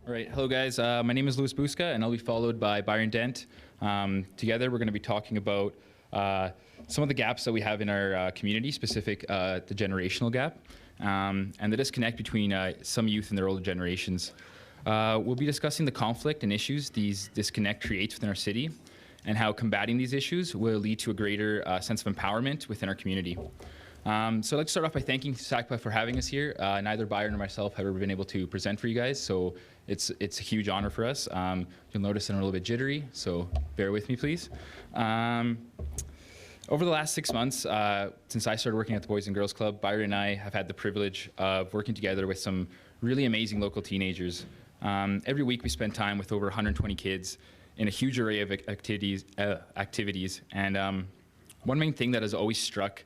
All right, hello guys. My name is Busca, and I'll be followed by Byron Dent. Together, we're going to be talking about some of the gaps that we have in our community, specific the generational gap, and the disconnect between some youth and their older generations. We'll be discussing the conflict and issues these disconnect creates within our city, and how combating these issues will lead to a greater sense of empowerment within our community. So let's start off by thanking SACPA for having us here. Neither Byron or myself have ever been able to present for you guys, so it's a huge honor for us. You'll notice I'm a little bit jittery, so bear with me, please. Over the last 6 months, since I started working at the Boys and Girls Club, Byron and I have had the privilege of working together with some really amazing local teenagers. Every week we spend time with over 120 kids in a huge array of activities. And one main thing that has always struck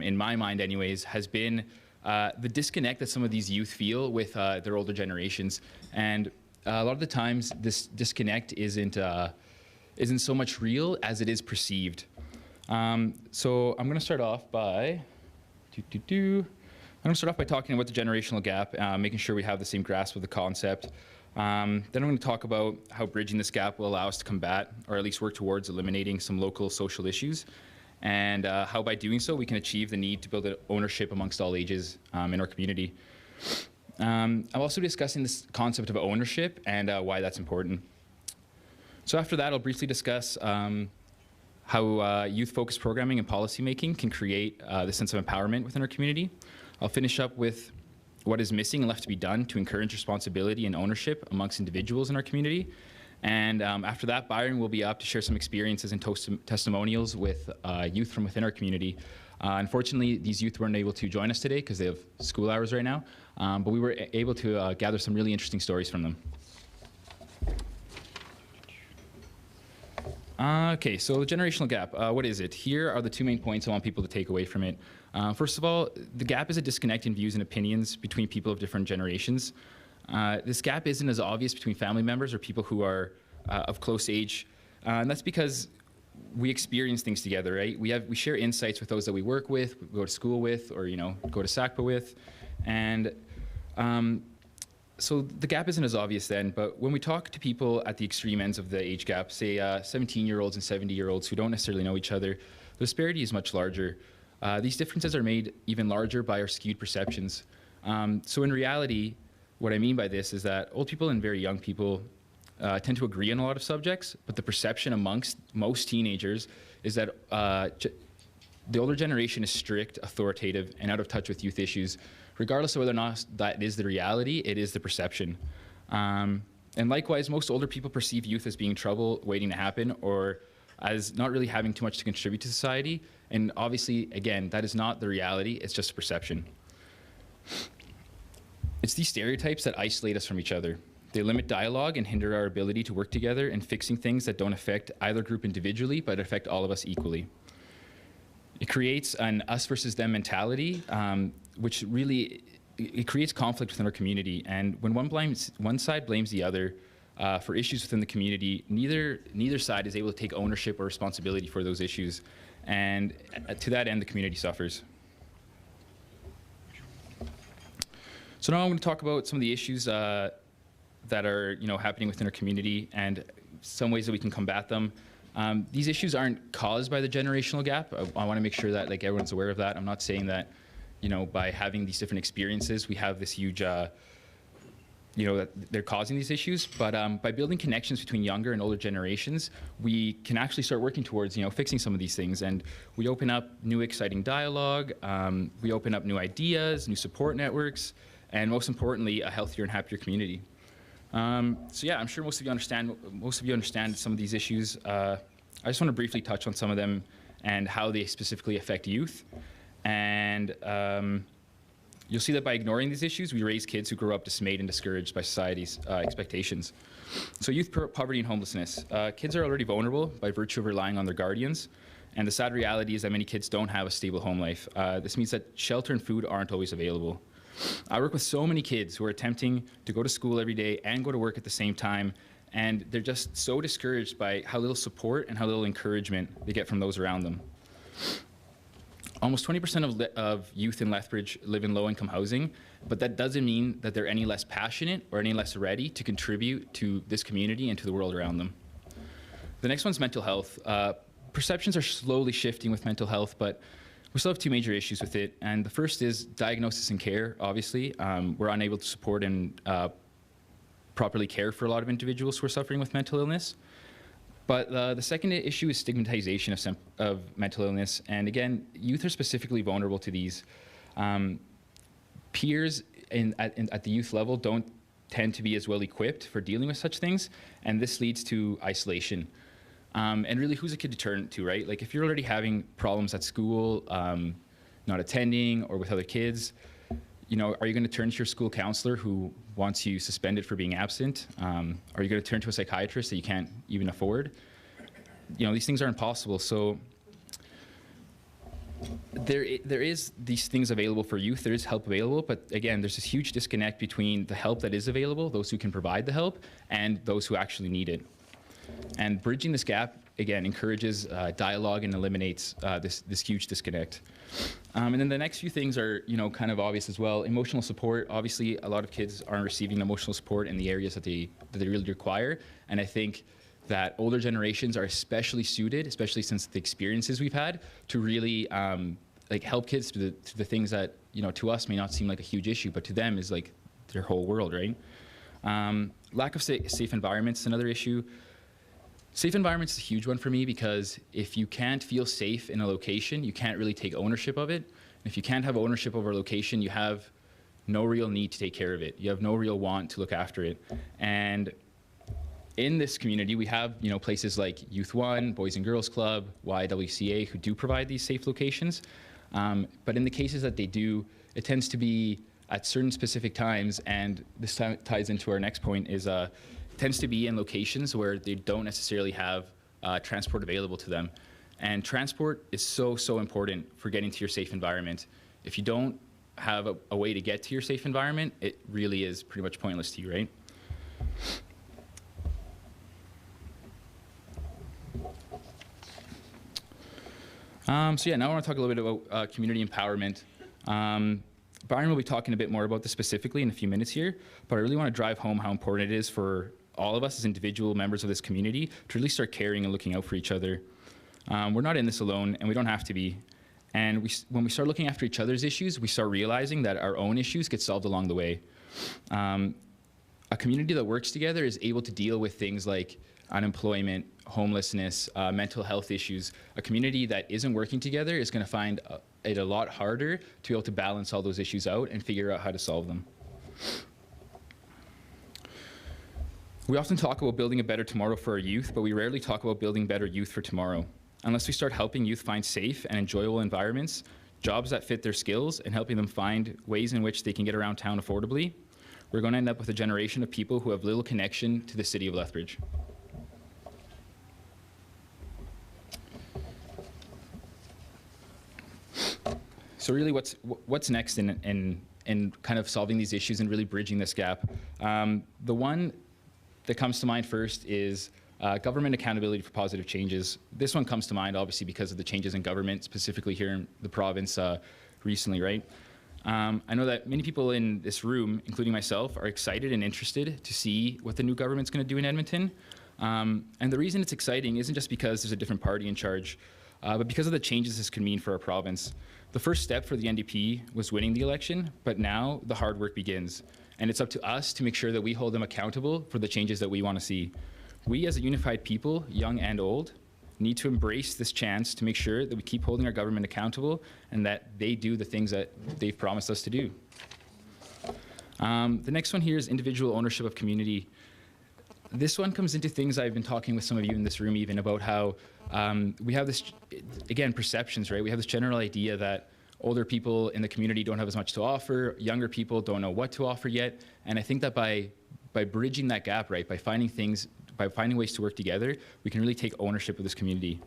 in my mind anyways, has been the disconnect that some of these youth feel with their older generations. And a lot of the times, this disconnect isn't so much real as it is perceived. So I'm going to start off by talking about the generational gap, making sure we have the same grasp of the concept. Then I'm going to talk about how bridging this gap will allow us to combat, or at least work towards eliminating some local social issues, and how by doing so we can achieve the need to build ownership amongst all ages in our community. I'm also discussing this concept of ownership and why that's important. So after that, I'll briefly discuss how youth-focused programming and policymaking can create the sense of empowerment within our community. I'll finish up with what is missing and left to be done to encourage responsibility and ownership amongst individuals in our community. And after that, Byron will be up to share some experiences and testimonials with youth from within our community. Unfortunately, these youth weren't able to join us today because they have school hours right now, but we were able to gather some really interesting stories from them. Okay, so the generational gap, what is it? Here are the two main points I want people to take away from it. First of all, the gap is a disconnect in views and opinions between people of different generations. This gap isn't as obvious between family members or people who are of close age, and that's because we experience things together, right? We share insights with those that we work with, we go to school with, or go to SACPA with, and so the gap isn't as obvious then. But when we talk to people at the extreme ends of the age gap, say 17-year-olds and 70-year-olds who don't necessarily know each other, the disparity is much larger. These differences are made even larger by our skewed perceptions. So in reality, what I mean by this is that old people and very young people tend to agree on a lot of subjects, but the perception amongst most teenagers is that the older generation is strict, authoritative, and out of touch with youth issues. Regardless of whether or not that is the reality, it is the perception. And likewise, most older people perceive youth as being trouble waiting to happen, or as not really having too much to contribute to society. And obviously, again, that is not the reality, it's just a perception. It's these stereotypes that isolate us from each other. They limit dialogue and hinder our ability to work together in fixing things that don't affect either group individually, but affect all of us equally. It creates an us versus them mentality, which really, it creates conflict within our community. And when one side blames the other for issues within the community, neither side is able to take ownership or responsibility for those issues. And to that end, the community suffers. So now I'm going to talk about some of the issues that are happening within our community and some ways that we can combat them. These issues aren't caused by the generational gap. I want to make sure that everyone's aware of that. I'm not saying that by having these different experiences we have this huge that they're causing these issues, but by building connections between younger and older generations, we can actually start working towards fixing some of these things. And we open up new exciting dialogue, we open up new ideas, new support networks, and most importantly, a healthier and happier community. So yeah, I'm sure most of you understand some of these issues. I just want to briefly touch on some of them and how they specifically affect youth. And you'll see that by ignoring these issues, we raise kids who grow up dismayed and discouraged by society's expectations. So youth poverty and homelessness. Kids are already vulnerable by virtue of relying on their guardians. And the sad reality is that many kids don't have a stable home life. This means that shelter and food aren't always available. I work with so many kids who are attempting to go to school every day and go to work at the same time, and they're just so discouraged by how little support and how little encouragement they get from those around them. Almost 20% of youth in Lethbridge live in low-income housing, but that doesn't mean that they're any less passionate or any less ready to contribute to this community and to the world around them. The next one's mental health. Perceptions are slowly shifting with mental health, but we still have two major issues with it. And the first is diagnosis and care, obviously. We're unable to support and properly care for a lot of individuals who are suffering with mental illness. But the second issue is stigmatization of mental illness. And again, youth are specifically vulnerable to these. Peers at the youth level don't tend to be as well equipped for dealing with such things. And this leads to isolation. And really, who's a kid to turn to, right? Like, if you're already having problems at school, not attending, or with other kids, you know, are you going to turn to your school counselor who wants you suspended for being absent? Are you going to turn to a psychiatrist that you can't even afford? You know, these things are impossible. So there is these things available for youth. There is help available, but again, there's this huge disconnect between the help that is available, those who can provide the help, and those who actually need it. And bridging this gap, again, encourages dialogue and eliminates this huge disconnect. And then the next few things are, you know, kind of obvious as well. Emotional support. Obviously, a lot of kids aren't receiving emotional support in the areas that they really require. And I think that older generations are especially suited, especially since the experiences we've had, to really like help kids to the things that, you know, to us may not seem like a huge issue, but to them is like their whole world, right? Lack of safe environments is another issue. Safe environments is a huge one for me, because if you can't feel safe in a location, you can't really take ownership of it. And if you can't have ownership over a location, you have no real need to take care of it. You have no real want to look after it. And in this community, we have, you know, places like Youth One, Boys and Girls Club, YWCA, who do provide these safe locations. But in the cases that they do, it tends to be at certain specific times, and this ties into our next point, is tends to be in locations where they don't necessarily have transport available to them. And transport is so important for getting to your safe environment. If you don't have a way to get to your safe environment, it really is pretty much pointless to you, right? So yeah, now I want to talk a little bit about community empowerment. Byron will be talking a bit more about this specifically in a few minutes here, but I really want to drive home how important it is for all of us as individual members of this community to really start caring and looking out for each other. We're not in this alone, and we don't have to be. And when we start looking after each other's issues, we start realizing that our own issues get solved along the way. A community that works together is able to deal with things like unemployment, homelessness, mental health issues. A community that isn't working together is going to find it a lot harder to be able to balance all those issues out and figure out how to solve them. We often talk about building a better tomorrow for our youth, but we rarely talk about building better youth for tomorrow. Unless we start helping youth find safe and enjoyable environments, jobs that fit their skills, and helping them find ways in which they can get around town affordably, we're going to end up with a generation of people who have little connection to the city of Lethbridge. So really, what's next in kind of solving these issues and really bridging this gap? The one that comes to mind first is government accountability for positive changes. This one comes to mind, obviously, because of the changes in government, specifically here in the province recently, right? I know that many people in this room, including myself, are excited and interested to see what the new government's going to do in Edmonton. And the reason it's exciting isn't just because there's a different party in charge, but because of the changes this could mean for our province. The first step for the NDP was winning the election, but now the hard work begins. And it's up to us to make sure that we hold them accountable for the changes that we want to see. We as a unified people, young and old, need to embrace this chance to make sure that we keep holding our government accountable and that they do the things that they've promised us to do. The next one here is individual ownership of community. This one comes into things I've been talking with some of you in this room even about how we have this, again, perceptions, right? We have this general idea that older people in the community don't have as much to offer, younger people don't know what to offer yet, and I think that by bridging that gap, right, by finding ways to work together, we can really take ownership of this community.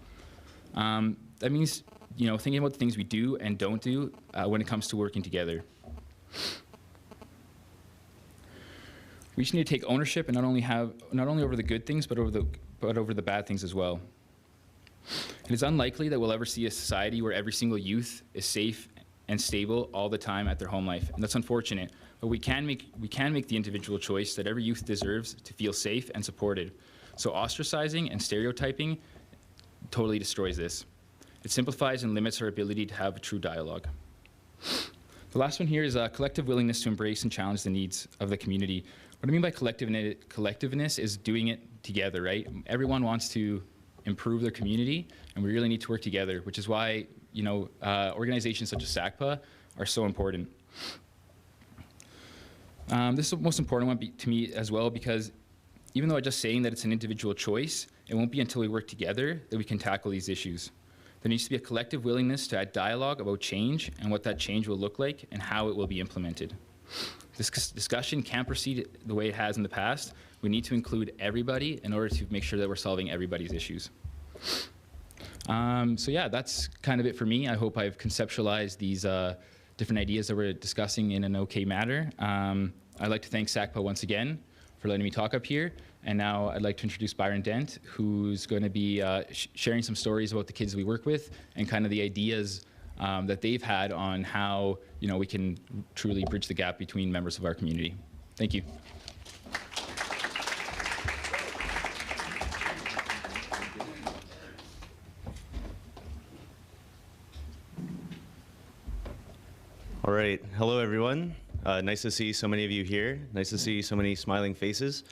That means, you know, thinking about the things we do and don't do when it comes to working together. We just need to take ownership and not only over the good things, but over the bad things as well. It is unlikely that we'll ever see a society where every single youth is safe and stable all the time at their home life, and that's unfortunate. But we can make the individual choice that every youth deserves to feel safe and supported. So ostracizing and stereotyping totally destroys this. It simplifies and limits our ability to have a true dialogue. The last one here is a collective willingness to embrace and challenge the needs of the community. What I mean by collectiveness is doing it together, right? Everyone wants to improve their community, and we really need to work together, which is why, organizations such as SACPA are so important. This is the most important one to me as well, because even though I'm just saying that it's an individual choice, it won't be until we work together that we can tackle these issues. There needs to be a collective willingness to add dialogue about change and what that change will look like and how it will be implemented. This discussion can't proceed the way it has in the past. We need to include everybody in order to make sure that we're solving everybody's issues. So yeah, that's kind of it for me. I hope I've conceptualized these different ideas that we're discussing in an okay manner. I'd like to thank SACPA once again for letting me talk up here. And now I'd like to introduce Byron Dent, who's going to be sharing some stories about the kids we work with and kind of the ideas that they've had on how we can truly bridge the gap between members of our community. Thank you. All right, hello everyone. Nice to see so many of you here. Nice to see so many smiling faces.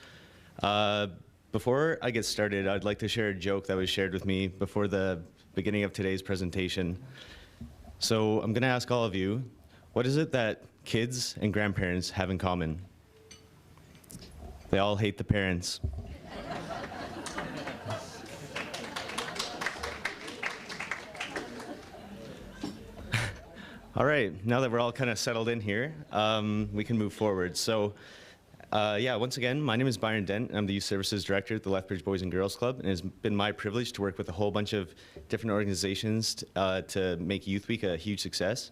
Before I get started, I'd like to share a joke that was shared with me before the beginning of today's presentation. So I'm gonna ask all of you, what is it that kids and grandparents have in common? They all hate the parents. All right, now that we're all kind of settled in here, we can move forward. So, yeah, once again, my name is Byron Dent. I'm the Youth Services Director at the Lethbridge Boys and Girls Club, and it's been my privilege to work with a whole bunch of different organizations to make Youth Week a huge success.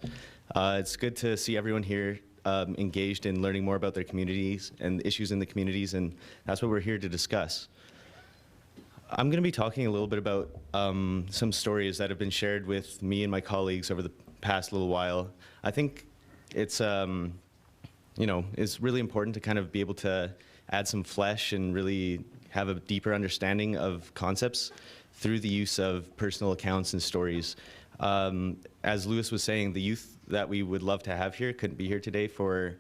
It's good to see everyone here engaged in learning more about their communities and issues in the communities, and that's what we're here to discuss. I'm going to be talking a little bit about some stories that have been shared with me and my colleagues over the past little while. I think it's it's really important to kind of be able to add some flesh and really have a deeper understanding of concepts through the use of personal accounts and stories. As Lewis was saying, the youth that we would love to have here couldn't be here today for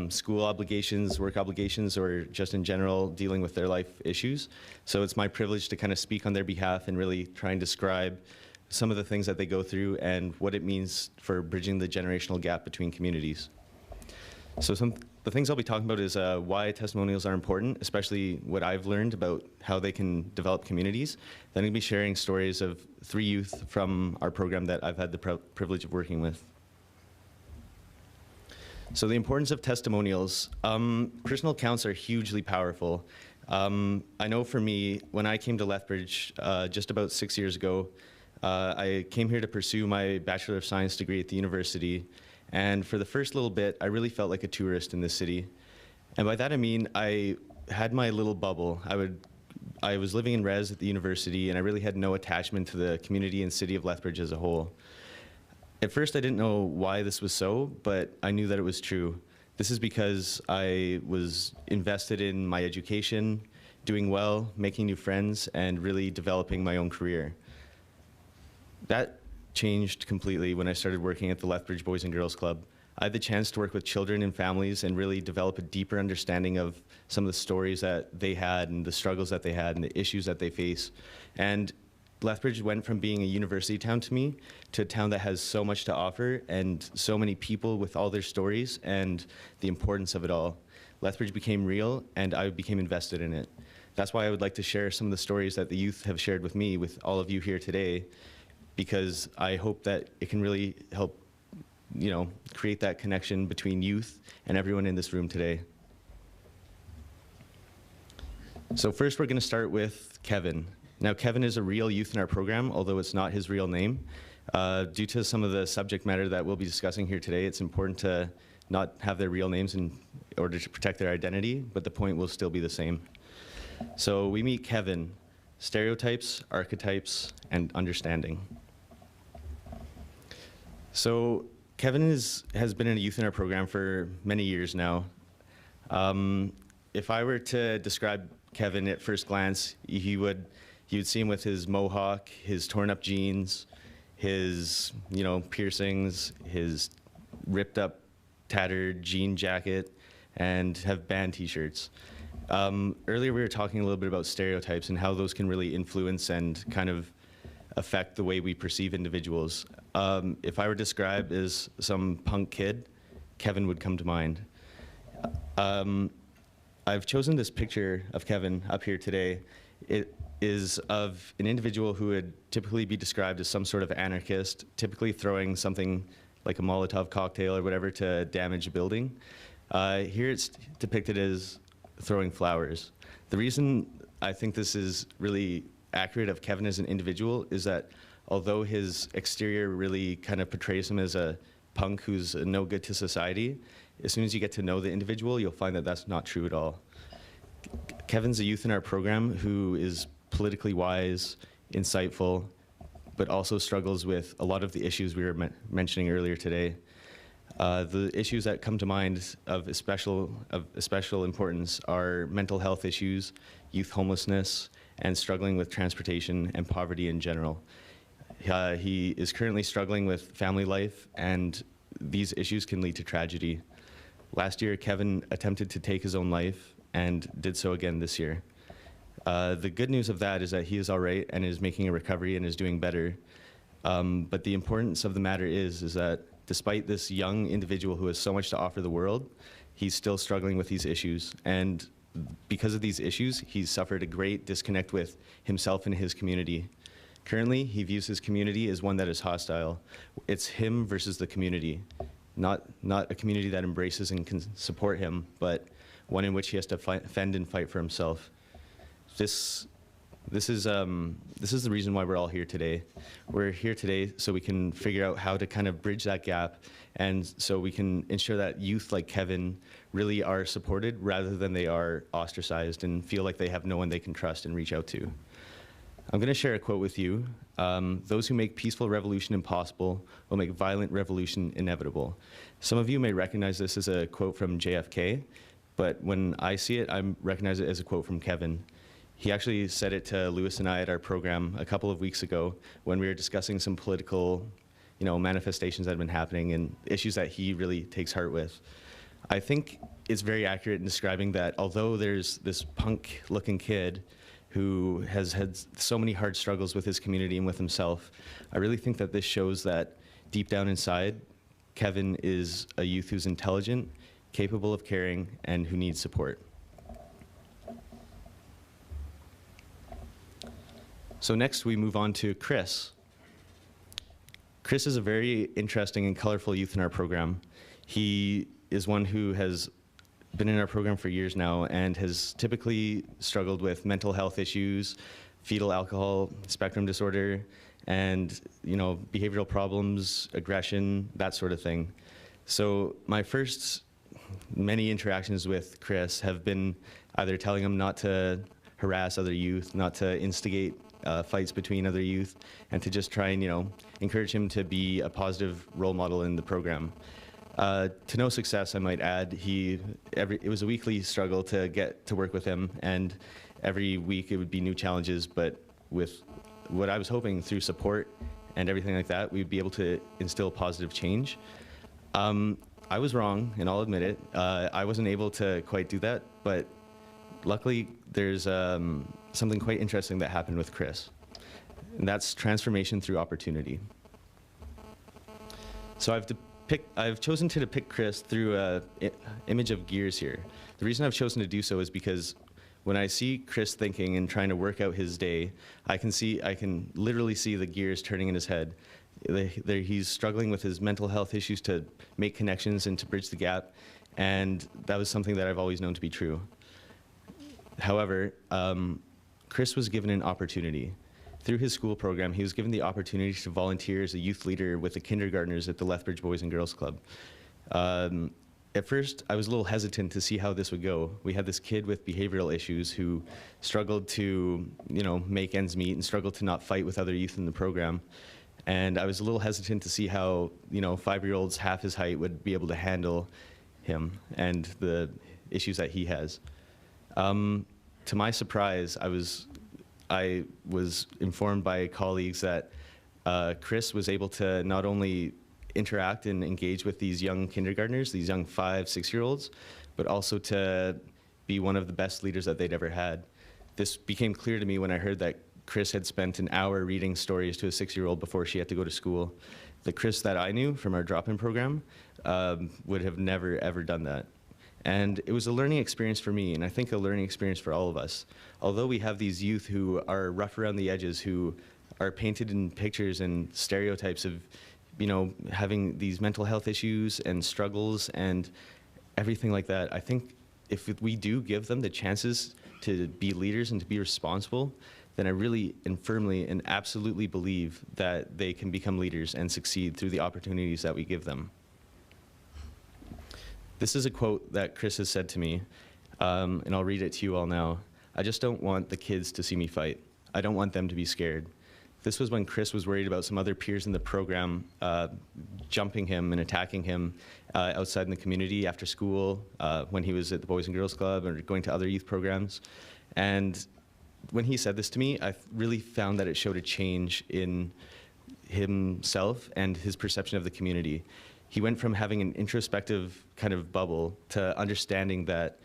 school obligations, work obligations, or just in general dealing with their life issues. So it's my privilege to kind of speak on their behalf and really try and describe some of the things that they go through and what it means for bridging the generational gap between communities. So the things I'll be talking about is why testimonials are important, especially what I've learned about how they can develop communities. Then I'm going to be sharing stories of 3 youth from our program that I've had the privilege of working with. So the importance of testimonials. Personal accounts are hugely powerful. I know for me, when I came to Lethbridge just about 6 years ago, I came here to pursue my Bachelor of Science degree at the university, and for the first little bit, I really felt like a tourist in this city. And by that I mean I had my little bubble. I was living in res at the university, and I really had no attachment to the community and city of Lethbridge as a whole. At first, I didn't know why this was so, but I knew that it was true. This is because I was invested in my education, doing well, making new friends, and really developing my own career. That changed completely when I started working at the Lethbridge Boys and Girls Club. I had the chance to work with children and families and really develop a deeper understanding of some of the stories that they had and the struggles that they had and the issues that they face. And Lethbridge went from being a university town to me to a town that has so much to offer and so many people with all their stories and the importance of it all. Lethbridge became real, and I became invested in it. That's why I would like to share some of the stories that the youth have shared with me with all of you here today, because I hope that it can really help, create that connection between youth and everyone in this room today. So first we're going to start with Kevin. Now Kevin is a real youth in our program, although it's not his real name. Due to some of the subject matter that we'll be discussing here today, it's important to not have their real names in order to protect their identity, but the point will still be the same. So we meet Kevin. stereotypes, archetypes, and understanding. So Kevin has been in a youth in our program for many years now. If I were to describe Kevin at first glance, you'd see him with his mohawk, his torn up jeans, his piercings, his ripped up, tattered jean jacket, and have band t-shirts. Earlier we were talking a little bit about stereotypes and how those can really influence and kind of affect the way we perceive individuals. If I were to describe as some punk kid, Kevin would come to mind. I've chosen this picture of Kevin up here today. It is of an individual who would typically be described as some sort of anarchist, typically throwing something like a Molotov cocktail or whatever to damage a building. Here it's depicted as throwing flowers. The reason I think this is really accurate of Kevin as an individual is that although his exterior really kind of portrays him as a punk who's no good to society, as soon as you get to know the individual, you'll find that that's not true at all. Kevin's a youth in our program who is politically wise, insightful, but also struggles with a lot of the issues we were mentioning earlier today. The issues that come to mind of special importance are mental health issues, youth homelessness, and struggling with transportation and poverty in general. He is currently struggling with family life, and these issues can lead to tragedy. Last year, Kevin attempted to take his own life and did so again this year. The good news of that is that he is all right and is making a recovery and is doing better. But the importance of the matter is that despite this young individual who has so much to offer the world, he's still struggling with these issues. And because of these issues, he's suffered a great disconnect with himself and his community. Currently, he views his community as one that is hostile. It's him versus the community, not a community that embraces and can support him, but one in which he has to fend and fight for himself. This is the reason why we're all here today. We're here today so we can figure out how to kind of bridge that gap, and so we can ensure that youth like Kevin really are supported rather than they are ostracized and feel like they have no one they can trust and reach out to. I'm going to share a quote with you. Those who make peaceful revolution impossible will make violent revolution inevitable. Some of you may recognize this as a quote from JFK, but when I see it, I recognize it as a quote from Kevin. He actually said it to Lewis and I at our program a couple of weeks ago when we were discussing some political, manifestations that have been happening and issues that he really takes heart with. I think it's very accurate in describing that although there's this punk-looking kid who has had so many hard struggles with his community and with himself, I really think that this shows that deep down inside, Kevin is a youth who's intelligent, capable of caring, and who needs support. So next we move on to Chris. Chris is a very interesting and colorful youth in our program. He is one who has been in our program for years now and has typically struggled with mental health issues, fetal alcohol spectrum disorder, and behavioral problems, aggression, that sort of thing. So my first many interactions with Chris have been either telling him not to harass other youth, not to instigate fights between other youth, and to just try and encourage him to be a positive role model in the program. To no success, I might add. It was a weekly struggle to get to work with him, and every week it would be new challenges, but with what I was hoping through support and everything like that, we'd be able to instill positive change. I was wrong, and I'll admit it. I wasn't able to quite do that, but luckily there's something quite interesting that happened with Chris, and that's transformation through opportunity. So I've chosen to depict Chris through an image of gears here. The reason I've chosen to do so is because when I see Chris thinking and trying to work out his day, I can literally see the gears turning in his head. He's struggling with his mental health issues to make connections and to bridge the gap, and that was something that I've always known to be true. However, Chris was given an opportunity. Through his school program, he was given the opportunity to volunteer as a youth leader with the kindergartners at the Lethbridge Boys and Girls Club. at first, I was a little hesitant to see how this would go. We had this kid with behavioral issues who struggled to, make ends meet and struggled to not fight with other youth in the program. And I was a little hesitant to see how, 5-year-olds half his height would be able to handle him and the issues that he has. To my surprise, I was informed by colleagues that Chris was able to not only interact and engage with these young kindergartners, these young 5-, 6-year-olds, but also to be one of the best leaders that they'd ever had. This became clear to me when I heard that Chris had spent an hour reading stories to a 6-year-old before she had to go to school. The Chris that I knew from our drop-in program would have never, ever done that. And it was a learning experience for me, and I think a learning experience for all of us. Although we have these youth who are rough around the edges, who are painted in pictures and stereotypes of having these mental health issues and struggles and everything like that. I think if we do give them the chances to be leaders and to be responsible, then I really and firmly and absolutely believe that they can become leaders and succeed through the opportunities that we give them. This is a quote that Chris has said to me, and I'll read it to you all now. "I just don't want the kids to see me fight. I don't want them to be scared." This was when Chris was worried about some other peers in the program jumping him and attacking him outside in the community after school, when he was at the Boys and Girls Club or going to other youth programs. And when he said this to me, I really found that it showed a change in himself and his perception of the community. He went from having an introspective kind of bubble to understanding that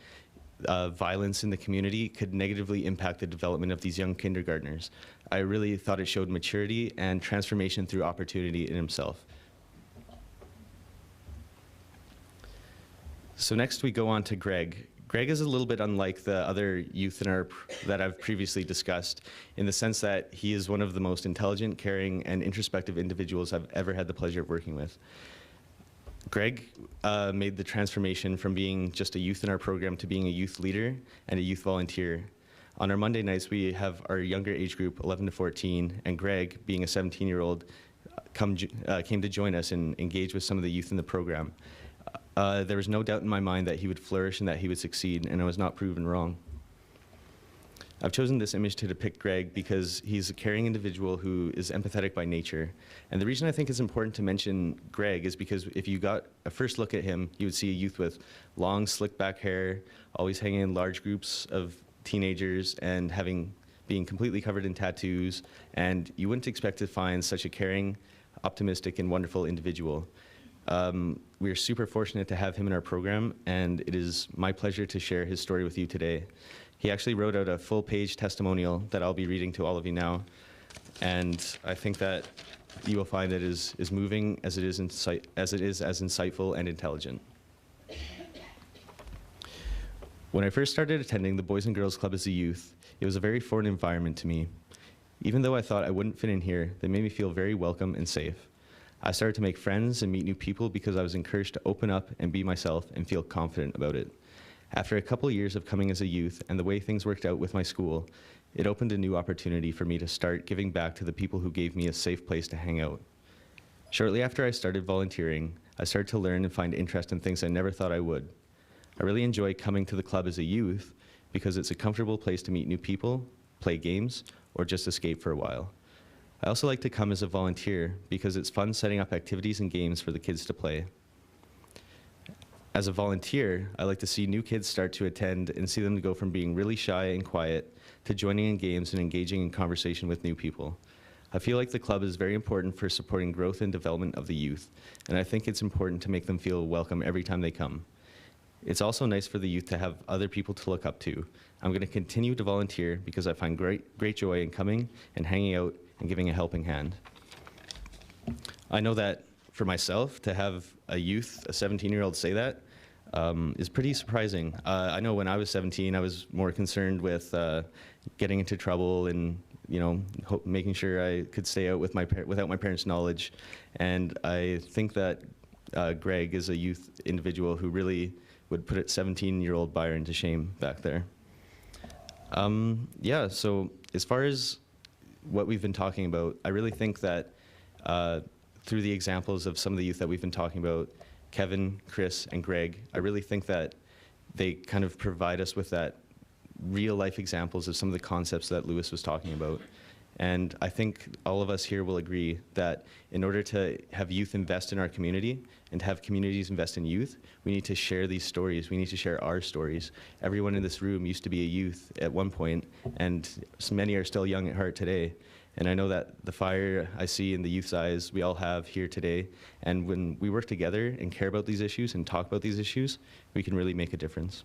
violence in the community could negatively impact the development of these young kindergartners. I really thought it showed maturity and transformation through opportunity in himself. So next we go on to Greg. Greg is a little bit unlike the other youth that I've previously discussed, in the sense that he is one of the most intelligent, caring, and introspective individuals I've ever had the pleasure of working with. Greg made the transformation from being just a youth in our program to being a youth leader and a youth volunteer. On our Monday nights, we have our younger age group, 11 to 14, and Greg, being a 17-year-old, came to join us and engage with some of the youth in the program. There was no doubt in my mind that he would flourish and that he would succeed, and I was not proven wrong. I've chosen this image to depict Greg because he's a caring individual who is empathetic by nature. And the reason I think it's important to mention Greg is because if you got a first look at him, you would see a youth with long, slick back hair, always hanging in large groups of teenagers and being completely covered in tattoos. And you wouldn't expect to find such a caring, optimistic, and wonderful individual. We are super fortunate to have him in our program, and it is my pleasure to share his story with you today. He actually wrote out a full-page testimonial that I'll be reading to all of you now, and I think that you will find that it is as moving as it is as insightful and intelligent. When I first started attending the Boys and Girls Club as a youth, it was a very foreign environment to me. Even though I thought I wouldn't fit in here, they made me feel very welcome and safe. I started to make friends and meet new people because I was encouraged to open up and be myself and feel confident about it. After a couple of years of coming as a youth and the way things worked out with my school, it opened a new opportunity for me to start giving back to the people who gave me a safe place to hang out. Shortly after I started volunteering, I started to learn and find interest in things I never thought I would. I really enjoy coming to the club as a youth because it's a comfortable place to meet new people, play games, or just escape for a while. I also like to come as a volunteer because it's fun setting up activities and games for the kids to play. As a volunteer, I like to see new kids start to attend and see them go from being really shy and quiet to joining in games and engaging in conversation with new people. I feel like the club is very important for supporting growth and development of the youth, and I think it's important to make them feel welcome every time they come. It's also nice for the youth to have other people to look up to. I'm going to continue to volunteer because I find great joy in coming and hanging out and giving a helping hand. I know that for myself, to have a youth, a 17-year-old say that, is pretty surprising. I know when I was 17, I was more concerned with getting into trouble and making sure I could stay out with without my parents' knowledge. And I think that Greg is a youth individual who really would put 17-year-old Byron to shame back there. Yeah, so as far as what we've been talking about, I really think that through the examples of some of the youth that we've been talking about, Kevin, Chris, and Greg. I really think that they kind of provide us with that real life examples of some of the concepts that Lewis was talking about. And I think all of us here will agree that in order to have youth invest in our community and have communities invest in youth, we need to share these stories. We need to share our stories. Everyone in this room used to be a youth at one point, and so many are still young at heart today. And I know that the fire I see in the youth's eyes, we all have here today. And when we work together and care about these issues and talk about these issues, we can really make a difference.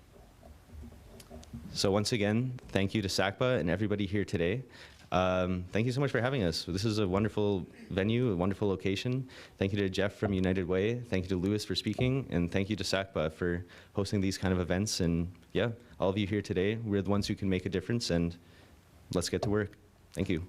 So once again, thank you to SACPA and everybody here today. Thank you so much for having us. This is a wonderful venue, a wonderful location. Thank you to Jeff from United Way. Thank you to Lewis for speaking. And thank you to SACPA for hosting these kind of events. And yeah, all of you here today, we're the ones who can make a difference. And let's get to work. Thank you.